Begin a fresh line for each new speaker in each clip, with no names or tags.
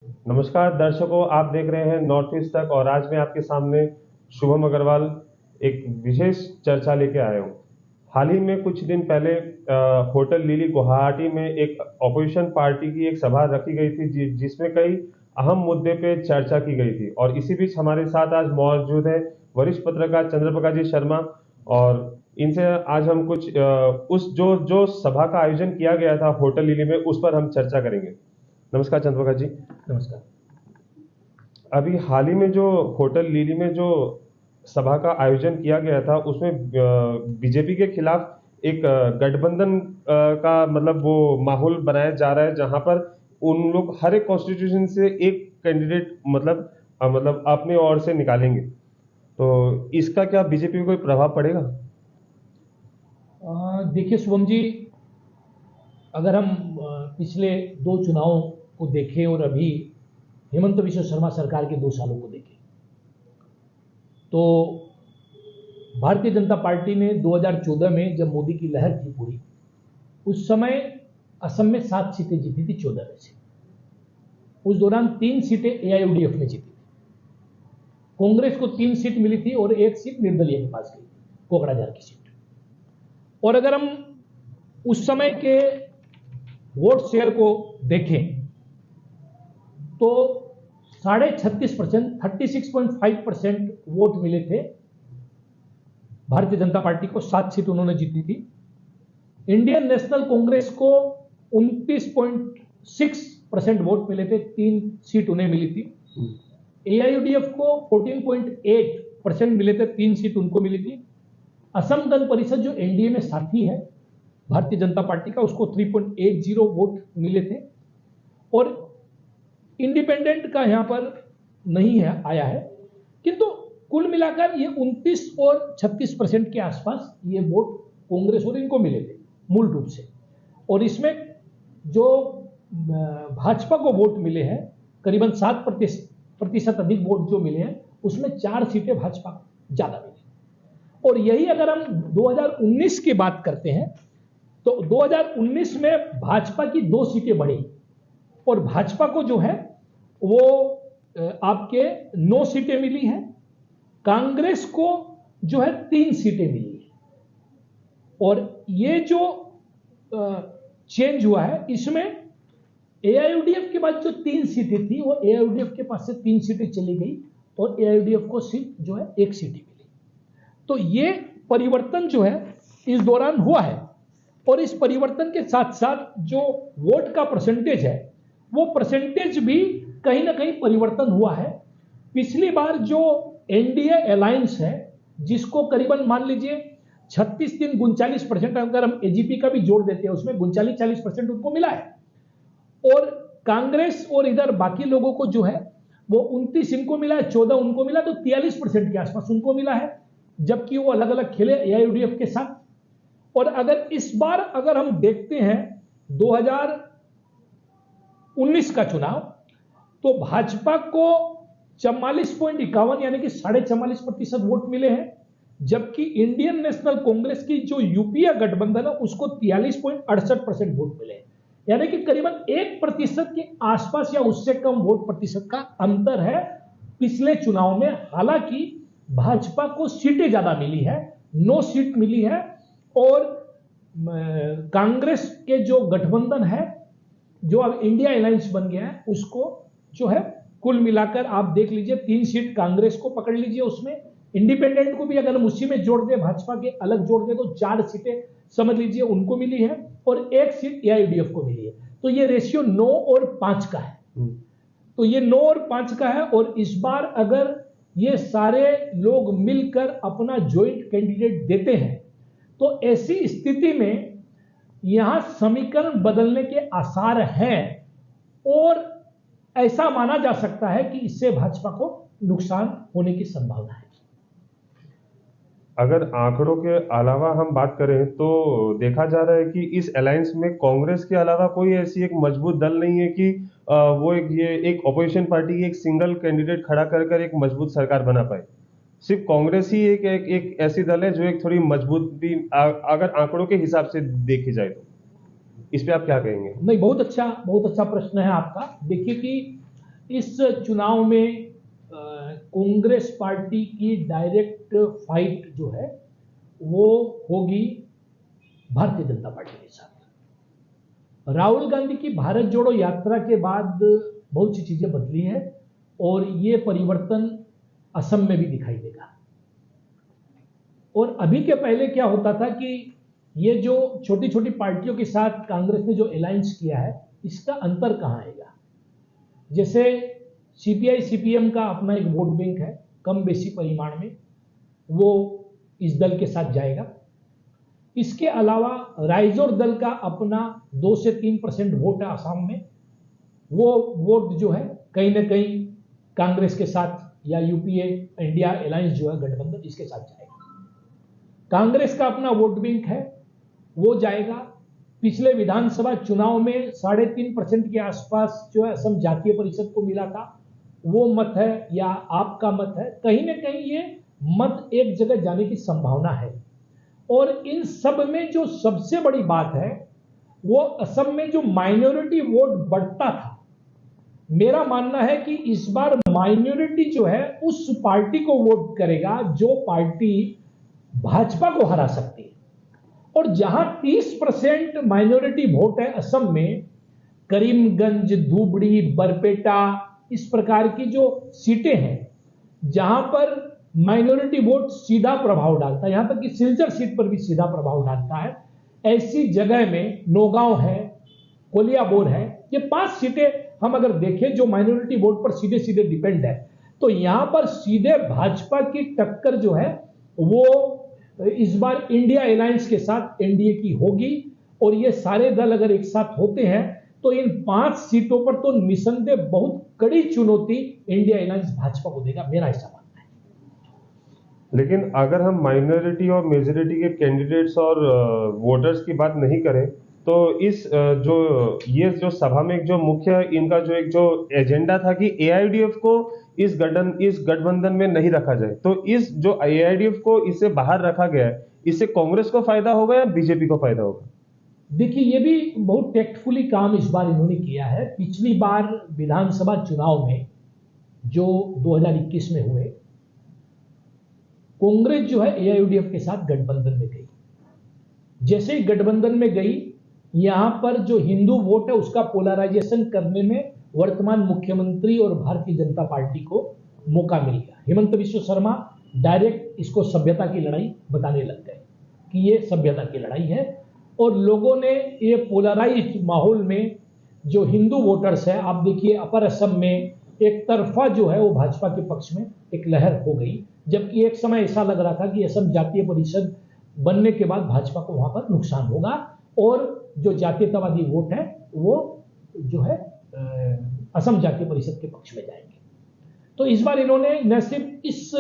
नमस्कार दर्शकों, आप देख रहे हैं नॉर्थ ईस्ट तक और आज मैं आपके सामने शुभम अग्रवाल एक विशेष चर्चा लेके आया हूँ। हाल ही में कुछ दिन पहले होटल लिली गुवाहाटी में एक अपोजिशन पार्टी की एक सभा रखी गई थी जिसमें कई अहम मुद्दे पे चर्चा की गई थी और इसी बीच हमारे साथ आज मौजूद है वरिष्ठ पत्रकार चंद्रप्रकाश जी शर्मा और इनसे आज हम कुछ उस जो जो सभा का आयोजन किया गया था होटल लिली में उस पर हम चर्चा करेंगे। नमस्कार चंद्रप्रकाश जी।
नमस्कार।
अभी हाल ही में जो होटल लिली में जो सभा का आयोजन किया गया था उसमें बीजेपी के खिलाफ एक गठबंधन का मतलब वो माहौल बनाया जा रहा है जहां पर उन लोग हर एक कॉन्स्टिट्यूशन से एक कैंडिडेट मतलब अपने ओर से निकालेंगे, तो इसका क्या बीजेपी पे कोई प्रभाव पड़ेगा?
देखिए शुभम जी, अगर हम पिछले दो चुनावों को देखें और अभी हेमंत बिश्व शर्मा सरकार के 2 सालों को देखें तो भारतीय जनता पार्टी ने 2014 में जब मोदी की लहर थी पूरी, उस समय असम में 7 सीटें जीती थी 14 में से। उस दौरान 3 सीटें एआईयूडीएफ ने जीती थी। कांग्रेस को 3 सीट मिली थी और 1 सीट निर्दलीय के पास गई थी, कोकराझार की सीट। और अगर हम उस समय के वोट शेयर को देखें तो 36.5%, 36.5% वोट मिले थे भारतीय जनता पार्टी को। 7 सीट उन्होंने जीती थी। इंडियन नेशनल कांग्रेस को 29.6% वोट मिले थे, 3 सीट उन्हें मिली थी। एआईयूडीएफ को 14.8% मिले थे, 3 सीट उनको मिली थी। असम गण परिषद जो एनडीए में साथी है भारतीय जनता पार्टी का, उसको 3.80 वोट मिले थे। और इंडिपेंडेंट का यहां पर नहीं है, आया है, किंतु कुल मिलाकर ये 29 और 36% के आसपास ये वोट कांग्रेस और इनको मिले थे मूल रूप से। और इसमें जो भाजपा को वोट मिले हैं करीबन 7% अधिक वोट जो मिले हैं, उसमें 4 सीटें भाजपा को ज्यादा मिली। और यही अगर हम 2019 की बात करते हैं तो 2019 में भाजपा की 2 सीटें बढ़ी और भाजपा को जो है वो आपके 9 सीटें मिली हैं, कांग्रेस को जो है 3 सीटें मिली है। और ये जो चेंज हुआ है इसमें एआईयूडीएफ के बाद जो 3 सीटें थी वो एआईयूडीएफ के पास से 3 सीटें चली गई और एआईयूडीएफ को सिर्फ जो है 1 सीट मिली। तो ये परिवर्तन जो है इस दौरान हुआ है। और इस परिवर्तन के साथ साथ जो वोट का परसेंटेज है वो परसेंटेज भी कहीं ना कहीं परिवर्तन हुआ है। पिछली बार जो एनडीए अलायंस है जिसको करीबन मान लीजिए 36 दिन 39%, अगर हम एजीपी का भी जोड़ देते हैं उसमें 39-40% उनको मिला है। और कांग्रेस और इधर बाकी लोगों को जो है वो 29 इनको मिला है, 14 उनको मिला, तो 43% के आसपास उनको मिला है, जबकि वो अलग अलग खेले एआईयूडीएफ के साथ। और अगर इस बार अगर हम देखते हैं 2019 का चुनाव तो भाजपा को 44.51 यानी कि 44.5% वोट मिले हैं, जबकि इंडियन नेशनल कांग्रेस की जो यूपीए गठबंधन है उसको 43.68% वोट मिले हैं। यानी कि करीबन 1% के आसपास या उससे कम वोट प्रतिशत का अंतर है पिछले चुनाव में। हालांकि भाजपा को सीटें ज्यादा मिली है, 9 सीट मिली है। और कांग्रेस के जो गठबंधन है जो अब इंडिया अलायंस बन गया है उसको जो है कुल मिलाकर आप देख लीजिए 3 सीट कांग्रेस को पकड़ लीजिए, उसमें इंडिपेंडेंट को भी अगर हम उसी में जोड़ दे, भाजपा के अलग जोड़ दे, तो 4 सीटें समझ लीजिए उनको मिली है और 1 सीट एआईयूडीएफ को मिली है। तो ये रेशियो 9 और 5 का है। तो ये 9 और 5 का है। और इस बार अगर ये सारे लोग मिलकर अपना ज्वाइंट कैंडिडेट देते हैं तो ऐसी स्थिति में यहां समीकरण बदलने के आसार हैं और ऐसा माना जा सकता है कि इससे भाजपा को नुकसान होने की संभावना है।
अगर आंकड़ों के अलावा हम बात करें तो देखा जा रहा है कि इस अलायंस में कांग्रेस के अलावा कोई ऐसी एक मजबूत दल नहीं है कि वो एक ऑपोजिशन पार्टी एक सिंगल कैंडिडेट खड़ा कर एक मजबूत सरकार बना पाए। सिर्फ कांग्रेस ही एक ऐसी दल है जो एक थोड़ी मजबूत भी अगर आंकड़ों के हिसाब से देखी जाए तो इस पे आप क्या कहेंगे?
नहीं, बहुत अच्छा प्रश्न है आपका। देखिए कि इस चुनाव में कांग्रेस पार्टी की डायरेक्ट फाइट जो है वो होगी भारतीय जनता पार्टी के साथ। राहुल गांधी की भारत जोड़ो यात्रा के बाद बहुत सी चीजें बदली हैं और ये परिवर्तन असम में भी दिखाई देगा। और अभी के पहले क्या होता था कि ये जो छोटी छोटी पार्टियों के साथ कांग्रेस ने जो अलायंस किया है, इसका अंतर कहां आएगा। जैसे सीपीआई सीपीएम का अपना एक वोट बैंक है, कम बेसी परिमाण में वो इस दल के साथ जाएगा। इसके अलावा राइजोर दल का अपना 2 से 3% वोट है आसाम में, वो वोट जो है कहीं ना कहीं कांग्रेस के साथ या यूपीए इंडिया अलायंस जो है गठबंधन, इसके साथ जाएगा। कांग्रेस का अपना वोट बैंक है, वो जाएगा। पिछले विधानसभा चुनाव में 3.5% के आसपास जो है असम जातीय परिषद को मिला था, वो मत है या आपका मत है, कहीं ना कहीं ये मत एक जगह जाने की संभावना है। और इन सब में जो सबसे बड़ी बात है वो असम में जो माइनॉरिटी वोट बढ़ता था, मेरा मानना है कि इस बार माइनॉरिटी जो है उस पार्टी को वोट करेगा जो पार्टी भाजपा को हरा सकती है। और जहां 30% माइनॉरिटी वोट है असम में, करीमगंज, धुबरी, बरपेटा, इस प्रकार की जो सीटें हैं जहां पर माइनॉरिटी वोट सीधा प्रभाव डालता है, यहां तक कि सिलचर सीट पर भी सीधा प्रभाव डालता है, ऐसी जगह में नौगांव है, कोलियाबोर है, ये 5 सीटें हम अगर देखें जो माइनॉरिटी वोट पर सीधे सीधे डिपेंड है, तो यहां पर सीधे भाजपा की टक्कर जो है वो इस बार इंडिया अलायंस के साथ एनडीए की होगी। और ये सारे दल अगर एक साथ होते हैं तो इन 5 सीटों पर तो निसंदेह बहुत कड़ी चुनौती इंडिया अलायंस भाजपा को देगा, मेरा ऐसा मानना है।
लेकिन अगर हम माइनॉरिटी और मेजॉरिटी के कैंडिडेट्स और वोटर्स की बात नहीं करें तो इस ये जो सभा में जो मुख्य इनका जो एक जो एजेंडा था कि एआईयूडीएफ को इस गठबंधन में नहीं रखा जाए, तो इस जो एआईयूडीएफ को इससे बाहर रखा गया है, इससे कांग्रेस को फायदा होगा या बीजेपी को फायदा होगा?
देखिए, ये भी बहुत टेक्टफुली काम इस बार इन्होंने किया है। पिछली बार विधानसभा चुनाव में जो 2021 में हुए, कांग्रेस जो है एआईयूडीएफ के साथ गठबंधन में गई। जैसे ही गठबंधन में गई, यहां पर जो हिंदू वोट है उसका पोलराइजेशन करने में वर्तमान मुख्यमंत्री और भारतीय जनता पार्टी को मौका मिल गया। हेमंत बिश्व शर्मा डायरेक्ट इसको सभ्यता की लड़ाई बताने लग गए कि ये सभ्यता की लड़ाई है। और लोगों ने ये पोलराइज्ड माहौल में जो हिंदू वोटर्स है, आप देखिए अपर असम में एक तरफा जो है वो भाजपा के पक्ष में एक लहर हो गई, जबकि एक समय ऐसा लग रहा था कि असम जातीय परिषद बनने के बाद भाजपा को वहां पर नुकसान होगा और जो जातीयतावादी वोट है वो जो है असम जातीय परिषद के पक्ष में जाएंगे। तो इस बार इन्होंने न सिर्फ इस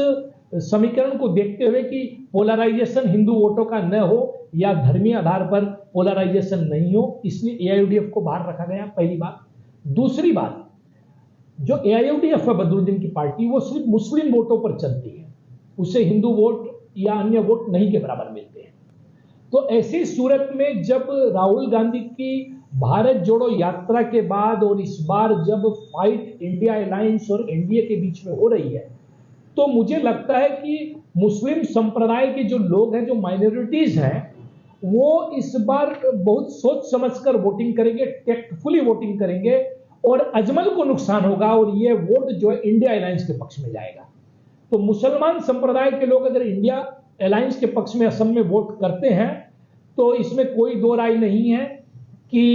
समीकरण को देखते हुए कि पोलराइजेशन हिंदू वोटों का न हो या धर्मीय आधार पर पोलराइजेशन नहीं हो, इसलिए एआईयूडीएफ को बाहर रखा गया, पहली बात। दूसरी बात, जो एआईयूडीएफ है बदरुद्दीन की पार्टी, वो सिर्फ मुस्लिम वोटों पर चलती है, उसे हिंदू वोट या अन्य वोट नहीं के बराबर मिलते हैं। तो ऐसी सूरत में जब राहुल गांधी की भारत जोड़ो यात्रा के बाद और इस बार जब फाइट इंडिया अलायंस और एनडीए के बीच में हो रही है, तो मुझे लगता है कि मुस्लिम संप्रदाय के जो लोग हैं, जो माइनॉरिटीज हैं, वो इस बार बहुत सोच समझकर वोटिंग करेंगे, टेक्टफुली वोटिंग करेंगे और अजमल को नुकसान होगा और ये वोट जो है इंडिया अलायंस के पक्ष में जाएगा। तो मुसलमान संप्रदाय के लोग अगर इंडिया अलायंस के पक्ष में असम में वोट करते हैं तो इसमें कोई दो राय नहीं है कि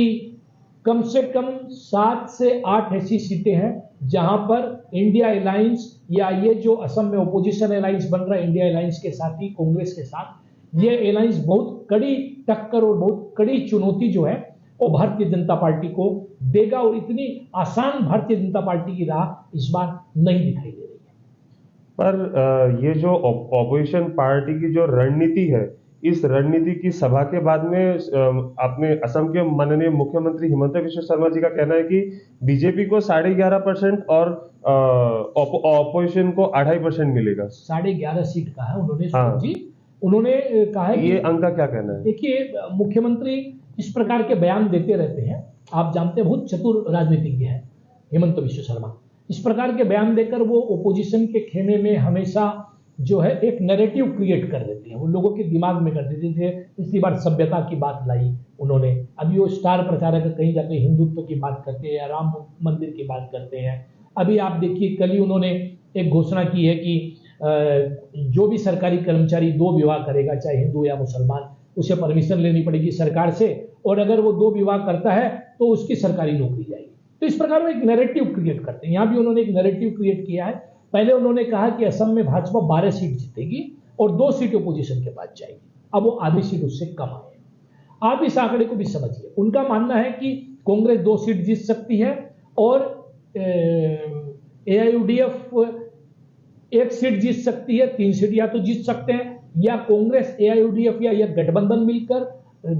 कम से कम 7 से 8 ऐसी सीटें हैं जहां पर इंडिया अलायंस या ये जो असम में ओपोजिशन अलायंस बन रहा है इंडिया अलायंस के साथ ही कांग्रेस के साथ, ये अलायंस बहुत कड़ी टक्कर और बहुत कड़ी चुनौती जो है वो भारतीय जनता पार्टी को देगा और इतनी आसान भारतीय जनता पार्टी की राह इस बार नहीं दिखाई दे रही है।
पर ये जो ऑपोजिशन पार्टी की जो रणनीति है, इस रणनीति की सभा के बाद में अपने असम के माननीय मुख्यमंत्री हिमंत बिश्व शर्मा जी का कहना है कि बीजेपी को 11.5% और ऑपोजिशन को 2.5% मिलेगा।
11.5 सीट का है उन्होंने।
हाँ।
जी, उन्होंने कहा है
ये अंक का क्या कहना है?
देखिए, मुख्यमंत्री इस प्रकार के बयान देते रहते हैं, आप जानते हैं बहुत चतुर राजनीतिज्ञ हैं हिमंत बिश्व शर्मा, इस प्रकार के बयान देकर वो ओपोजिशन के खेमे में हमेशा जो है एक नैरेटिव क्रिएट कर देते हैं, वो लोगों के दिमाग में कर देते थे। पिछली बार सभ्यता की बात लाई उन्होंने, अभी वो स्टार प्रचारक कहीं जाके हिंदुत्व की बात करते हैं या राम मंदिर की बात करते हैं। अभी आप देखिए कल ही उन्होंने एक घोषणा की है कि जो भी सरकारी कर्मचारी 2 विवाह करेगा, चाहे हिंदू या मुसलमान, उसे परमिशन लेनी पड़ेगी सरकार से, और अगर वो 2 विवाह करता है तो उसकी सरकारी नौकरी जाएगी। तो इस प्रकार में एक नैरेटिव क्रिएट करते हैं। यहाँ भी उन्होंने एक नैरेटिव क्रिएट किया है। पहले उन्होंने कहा कि असम में भाजपा 12 सीट जीतेगी और 2 सीट ओपोजिशन के पास जाएगी, अब वो आधी सीट उससे कम आए। आप इस आंकड़े को भी समझिए। उनका मानना है कि कांग्रेस 2 सीट जीत सकती है और एआईयूडीएफ 1 सीट जीत सकती है, 3 सीट या तो जीत सकते हैं, या कांग्रेस एआईयूडीएफ या गठबंधन मिलकर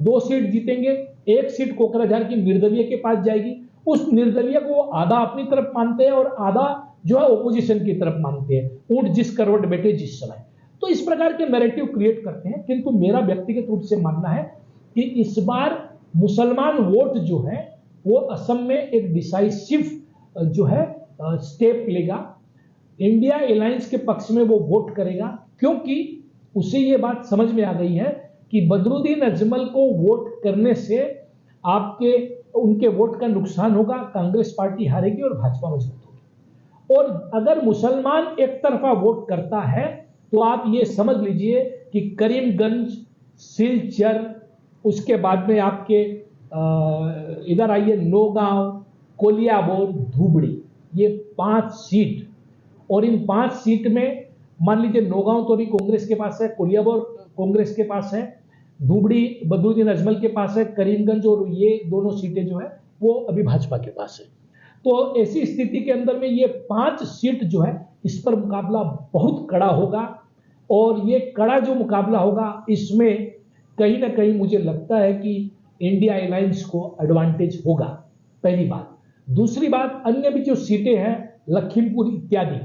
2 सीट जीतेंगे। 1 सीट कोकराझार की निर्दलीय के पास जाएगी। उस निर्दलीय को आधा अपनी तरफ मानते हैं और आधा जो है ओपोजिशन की तरफ मानते हैं। ऊंट जिस करवट बैठे जिस समय। तो इस प्रकार के नैरेटिव क्रिएट करते हैं। किंतु मेरा व्यक्तिगत रूप से मानना है कि इस बार मुसलमान वोट जो है वो असम में एक डिसाइसिव जो है स्टेप लेगा। इंडिया अलायंस के पक्ष में वो वोट करेगा, क्योंकि उसे ये बात समझ में आ गई है कि बदरुद्दीन अजमल को वोट करने से उनके वोट का नुकसान होगा, कांग्रेस पार्टी हारेगी और भाजपा मजबूत होगी। और अगर मुसलमान एक तरफा वोट करता है तो आप ये समझ लीजिए कि करीमगंज, सिलचर, उसके बाद में आपके इधर आइए नौगांव, कोलियाबोर, धुबड़ी, ये 5 सीट, और इन 5 सीट में मान लीजिए नौगांव तो अभी कांग्रेस के पास है, कोलियाबोर कांग्रेस के पास है, धुबड़ी बदरुद्दीन अजमल के पास है, करीमगंज और ये दोनों सीटें जो है वो अभी भाजपा के पास है। तो ऐसी स्थिति के अंदर में ये 5 सीट जो है इस पर मुकाबला बहुत कड़ा होगा, और ये कड़ा जो मुकाबला होगा इसमें कहीं ना कहीं मुझे लगता है कि इंडिया अलायंस को एडवांटेज होगा, पहली बात। दूसरी बात, अन्य भी जो सीटें हैं लखीमपुर इत्यादि,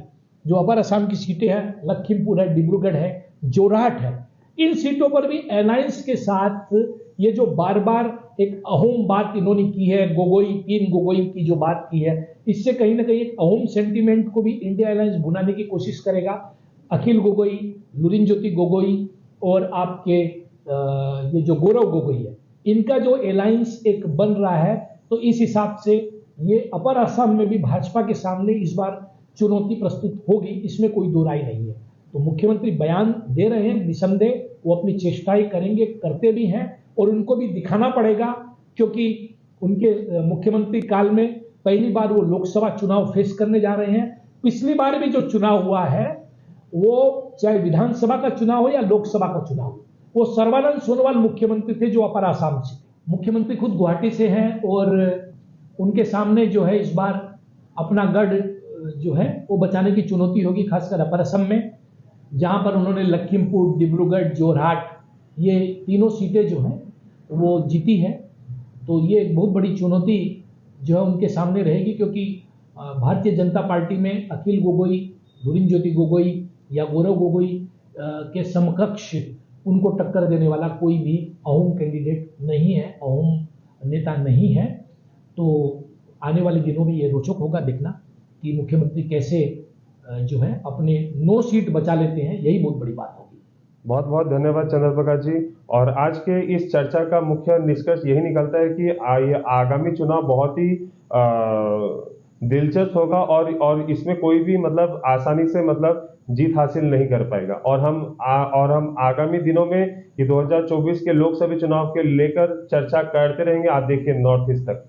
जो अपर असम की सीटें हैं, लखीमपुर है, डिब्रूगढ़ है, जोरहाट है, इन सीटों पर भी अलायंस के साथ ये जो बार बार एक अहोम बात इन्होंने की है, गोगोई 3 गोगोई की जो बात की है, इससे कहीं ना कहीं एक अहोम सेंटीमेंट को भी इंडिया अलायंस भुनाने की कोशिश करेगा। अखिल गोगोई, लुरिनज्योति गोगोई और आपके ये जो गौरव गोगोई है, इनका जो अलायंस एक बन रहा है, तो इस हिसाब से ये अपर असम में भी भाजपा के सामने इस बार चुनौती प्रस्तुत होगी, इसमें कोई दो राय नहीं है। तो मुख्यमंत्री बयान दे रहे हैं, निसंदेह वो अपनी चेष्टाएं करेंगे, करते भी हैं, और उनको भी दिखाना पड़ेगा, क्योंकि उनके मुख्यमंत्री काल में पहली बार वो लोकसभा चुनाव फेस करने जा रहे हैं। पिछली बार भी जो चुनाव हुआ है वो चाहे विधानसभा का चुनाव हो या लोकसभा का चुनाव हो, वो सर्बानंद सोनोवाल मुख्यमंत्री थे जो अपर आसाम से थे। मुख्यमंत्री खुद गुवाहाटी से हैं और उनके सामने जो है इस बार अपना गढ़ जो है वो बचाने की चुनौती होगी, खासकर अपर असम में, जहां पर उन्होंने लखीमपुर, डिब्रूगढ़, जोरहाट, ये तीनों सीटें जो हैं वो जीती है। तो ये एक बहुत बड़ी चुनौती जो है उनके सामने रहेगी, क्योंकि भारतीय जनता पार्टी में अखिल गोगोई, लुरिनज्योति गोगोई या गौरव गोगोई के समकक्ष उनको टक्कर देने वाला कोई भी अहोम कैंडिडेट नहीं है, अहोम नेता नहीं है। तो आने वाले दिनों में ये रोचक होगा देखना कि मुख्यमंत्री कैसे जो है अपने 9 सीट बचा लेते हैं, यही बहुत बड़ी बात होगी।
बहुत बहुत धन्यवाद चंद्र प्रकाश जी। और आज के इस चर्चा का मुख्य निष्कर्ष यही निकलता है कि ये आगामी चुनाव बहुत ही दिलचस्प होगा, और इसमें कोई भी मतलब आसानी से मतलब जीत हासिल नहीं कर पाएगा। और हम आगामी दिनों में ये 2024 के लोकसभा चुनाव के लेकर चर्चा करते रहेंगे। आप देखिए नॉर्थ ईस्ट तक।